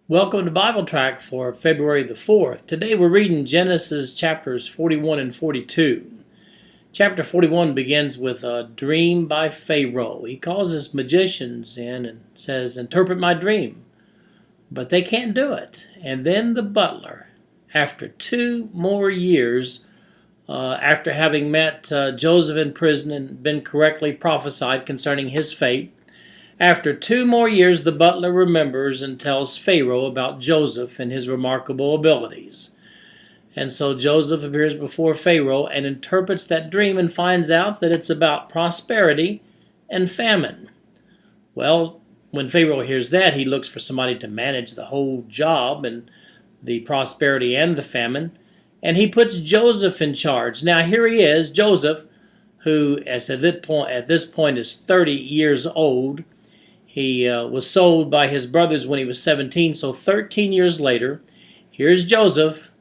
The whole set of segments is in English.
Welcome to BibleTrack for February the 4th. Today we're reading Genesis chapters 41 and 42. Chapter 41 begins with a dream by Pharaoh. He calls his magicians in and says, "Interpret my dream." But they can't do it. And then the butler, after 2 more years, after having met Joseph in prison and been correctly prophesied concerning his fate, after 2 more years, the butler remembers and tells Pharaoh about Joseph and his remarkable abilities. And so Joseph appears before Pharaoh and interprets that dream and finds out that it's about prosperity and famine. Well, when Pharaoh hears that, he looks for somebody to manage the whole job and the prosperity and the famine, and he puts Joseph in charge. Now here he is, Joseph, who at this point is 30 years old. He was sold by his brothers when he was 17, so 13 years later, here's Joseph,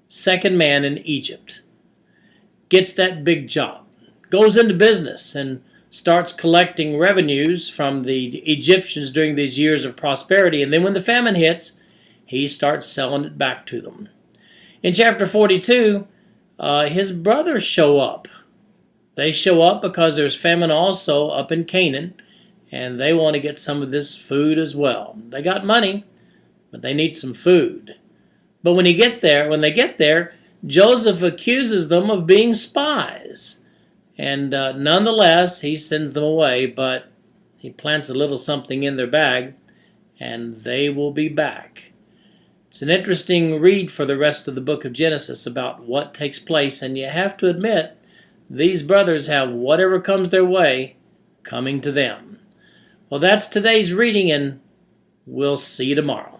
second man in Egypt. Gets that big job, goes into business and starts collecting revenues from the Egyptians during these years of prosperity, and then when the famine hits, he starts selling it back to them. In chapter 42, his brothers show up. They show up because there's famine also up in Canaan, and they want to get some of this food as well. They got money, but they need some food. But when they get there, Joseph accuses them of being spies. And nonetheless, he sends them away, but he plants a little something in their bag, and they will be back. It's an interesting read for the rest of the book of Genesis about what takes place, and you have to admit, these brothers have whatever comes their way coming to them. Well, that's today's reading, and we'll see you tomorrow.